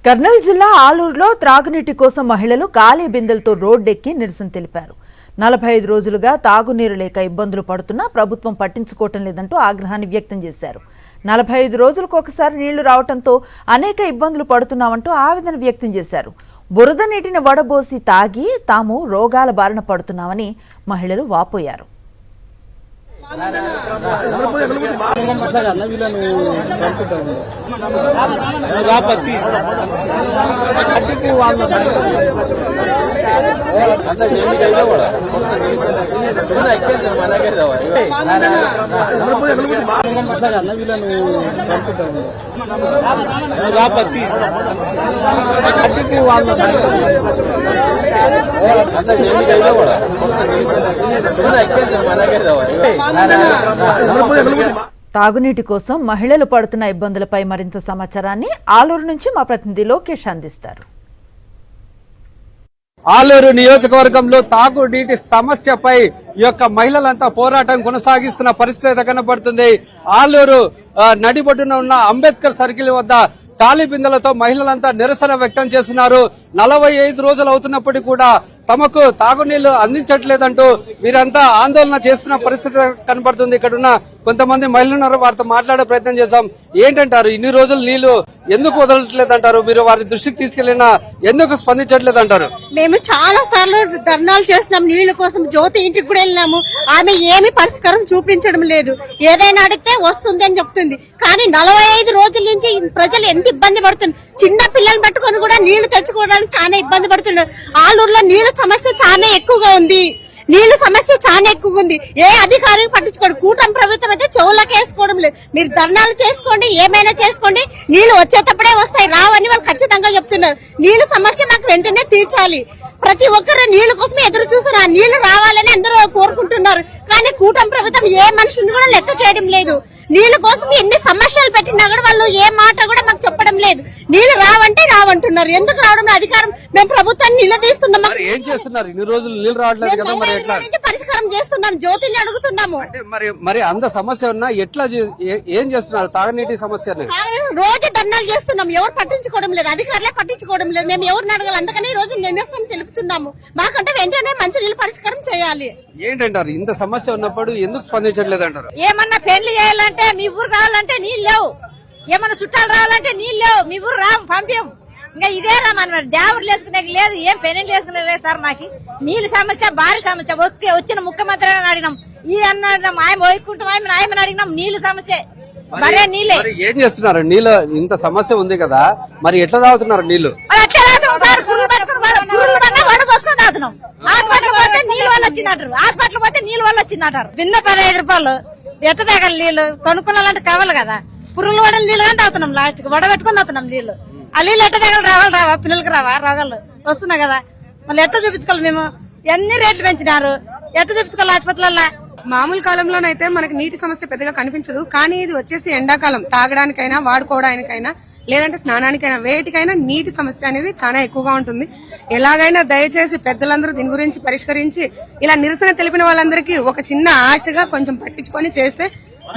కర్నూలు జిల్లా ఆలూరులో త్రాగునీటి కోసం మహిళలు ఖాళీ బిందెలతో రోడ్డెక్కి నిరసన తెలిపారు. 45 రోజులుగా తాగునీరు లేక ఇబ్బందులు పడుతున్నా ప్రభుత్వం పట్టించుకోవటం లేదంటూ ఆగ్రహాన్ని వ్యక్తం చేశారు. 45 రోజులకు ఒకసారి నీళ్లు రావడంతో అనేక ఇబ్బందులు పడుతున్నామంటూ ఆవేదన వ్యక్తం చేశారు. బురద నీటిని వడబోసి తాగి తాము రోగాల బారిన పడుతున్నామని మహిళలు వాపోయారు. తాగునీటి కోసం మహిళలు పడుతున్న ఇబ్బందులపై మరింత సమాచారాన్ని ఆలూరు నుంచి మా ప్రతినిధి లోకేష్ అందిస్తారు. ఆలూరు నియోజకవర్గంలో తాగునీటి సమస్యపై ఈ యొక్క మహిళలంతా పోరాటం కొనసాగిస్తున్న పరిస్థితి కనబడుతుంది. ఆలూరు నడిబొడ్డున ఉన్న అంబేద్కర్ సర్కిల్ వద్ద ఖాళీ బిందెలతో మహిళలంతా నిరసన వ్యక్తం చేస్తున్నారు. 45 రోజులు అవుతున్నప్పటికీ కూడా తమకు తాగునీళ్లు అందించట్లేదంటూ వీరంతా ఆందోళన చేస్తున్న పరిస్థితి కనబడుతుంది. ఇక్కడున్న కొంతమంది మహిళలు వారితో మాట్లాడే ప్రయత్నం చేశాం. ఏంటంటారు, ఇన్ని రోజులు నీళ్లు ఎందుకు వదలట్లేదంటారు? మీరు వారి దృష్టికి తీసుకెళ్లినా ఎందుకు స్పందించట్లేదంటారు? మేము చాలా సార్లు ధర్నాలు చేసినాం, నీళ్ల కోసం. జ్యోతి ఇంటికి కూడా వెళ్ళినాము, ఆమె ఏమి పరిష్కారం చూపించడం లేదు. ఏదైనా అడిగితే వస్తుంది అని చెప్తుంది, కానీ 45 రోజుల నుంచి ప్రజలు ఎంత ఇబ్బంది పడుతున్నారు. చిన్న పిల్లలు పట్టుకొని కూడా నీళ్లు తెచ్చుకోవడానికి చాలా ఇబ్బంది పడుతున్నారు. ఆలూరులో నీళ్ల సమస్య చాలా ఎక్కువగా ఉంది. నీళ్ల సమస్య చాలా ఎక్కువగా ఉంది. ఏ అధికారిని పట్టించుకోండి. కూటమి ప్రభుత్వం అయితే చెవులకు వేసుకోవడం లేదు. మీరు ధర్నాలు చేసుకోండి, ఏమైనా చేసుకోండి, నీళ్లు వచ్చేటప్పుడే వస్తాయి, రావని వాళ్ళు ఖచ్చితంగా చెప్తున్నారు. నీళ్ల సమస్య మాకు వెంటనే తీర్చాలి. ప్రతి ఒక్కరు నీళ్ల కోసం ఎదురు చూస్తున్నారు. ఆ నీళ్లు రావాలని అందరూ కోరుకుంటున్నారు, కానీ కూటమి ప్రభుత్వం ఏ మనిషిని కూడా లెక్క చేయడం లేదు. నీళ్ల కోసం ఎన్ని సమస్యలు పెట్టినా కూడా వాళ్ళు ఏ మాట కూడా మాకు చెప్పడం లేదు. నీళ్లు రావంటే రావంటున్నారు. ఎందుకు రావడం? అధికారం మేము ప్రభుత్వాన్ని నిలదీస్తున్నాం. ఏం చేస్తున్నారు? ఇన్ని రోజులు నీళ్లు రావట్లేదు కదా, మరి ఎట్లా పరిష్కారం చేస్తున్నాం? జ్యోతిని అడుగుతున్నాము. మరి అంత సమస్య ఉన్నా ఎట్లా ఏం చేస్తున్నారు? తాగునీటి సమస్య రోజు ధర్నాలు చేస్తున్నాం, ఎవరు పట్టించుకోవడం లేదు. అధికారులే పట్టించుకోవడం లేదు. మేము ఎవరిని అడగాలి? అందుకని ఈ రోజు నిరసన తెలుపుతున్నాము. మాకంటే వెంటనే మంచి నీళ్ళు పరిష్కారం చేయాలి. ఏంటంటారు, ఇంత సమస్య ఉన్నప్పుడు ఎందుకు స్పందించట్లేదు అంటారు? ఏమన్నా పెళ్లి చేయాలంటే మీ ఊరు రావాలంటే నీళ్ళు లేవు, ఏమన్నా చుట్టాలు రావాలంటే నీళ్ళు లేవు, మీ ఊరు రాము పంపాం. ఇంకా ఇదే రామన్న డ్యావులు వేసుకునే లేదు, ఏం పెళ్లి వేసుకునే లేదు సార్. మాకి నీళ్ళ సమస్య భారీ సమస్య. వచ్చిన ముఖ్యమంత్రి అడిగినాం, ఈ అన్నాం, ఆయన పోయికుంటాం, ఆయన అడిగినాం. నీళ్ళ సమస్య మరే నీళ్ళే. ఏం చేస్తున్నారు? నీళ్ళు ఇంత సమస్య ఉంది కదా, మరి ఎట్లా తాగుతున్నారు నీళ్లు? హాస్పిటల్ పోతే నీళ్ళ వల్ల వచ్చిందంటారు, హాస్పిటల్ పోతే నీళ్ళ వల్ల వచ్చిందంటారు. బిందె 15 రూపాయలు. ఎట్ట తాగాలి నీళ్లు? కొనుక్కున్నాలంటే కావాలి కదా. పురుగులు వడలు నీళ్ళు కానీ తాగుతున్నాం, లాస్ట్ వడబెట్టుకుని తాగుతున్నాం నీళ్లు. ఆ నీళ్ళు ఎట్ట తాగాలి? రావా పిల్లలకి రావా? రోగాలు వస్తున్నాయి కదా, మళ్ళీ ఎట్ట చూపించుకోవాలి? మేము ఎన్ని రేట్లు పెంచినారు, ఎట్ట చూపించుకోవాలి హాస్పిటల్లో? మామూలు కాలంలోనైతే మనకి నీటి సమస్య పెద్దగా కనిపించదు, కానీ ఇది వచ్చేసి ఎండాకాలం. తాగడానికైనా వాడుకోవడానికైనా లేదంటే స్నానానికైనా వేటికైనా నీటి సమస్య అనేది చాలా ఎక్కువగా ఉంటుంది. ఎలాగైనా దయచేసి పెద్దలందరూ దీని గురించి పరిష్కరించి ఇలా నిరసన తెలిపిన వాళ్ళందరికీ ఒక చిన్న ఆశగా కొంచెం పట్టించుకొని చేస్తే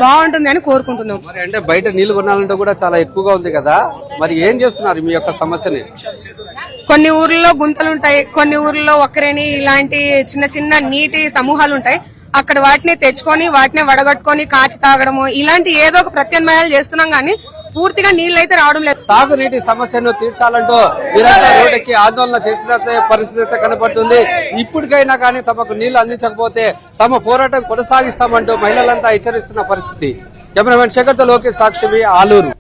బాగుంటుంది అని కోరుకుంటున్నాం. మరి అంటే బయట నీళ్లు కొనాలంటే కూడా చాలా ఎక్కువగా ఉంది కదా, మరి ఏం చేస్తున్నారు మీ యొక్క సమస్యని? కొన్ని ఊర్లలో గుంతలు ఉంటాయి, కొన్ని ఊర్లలో ఒక్కరేని ఇలాంటి చిన్న చిన్న నీటి సమూహాలు ఉంటాయి. అక్కడ వాటిని తెచ్చుకొని వాటిని వడగట్టుకొని కాచి తాగడము ఇలాంటి ఏదో ఒక ప్రత్యామ్నాయాలు చేస్తున్నాం, గానీ పూర్తిగా నీళ్లు అయితే రావడం లేదు. తాగునీటి సమస్యను తీర్చాలంటూ వీరంతా రోడ్డెక్కి ఆందోళన చేసిన పరిస్థితి కనబడుతుంది. ఇప్పటికైనా కానీ తమకు నీళ్లు అందించకపోతే తమ పోరాటం కొనసాగిస్తామంటూ మహిళలంతా హెచ్చరిస్తున్న పరిస్థితి. కెమెరామెన్ శేఖర్తో లోకేష్, సాక్షి, ఆలూరు.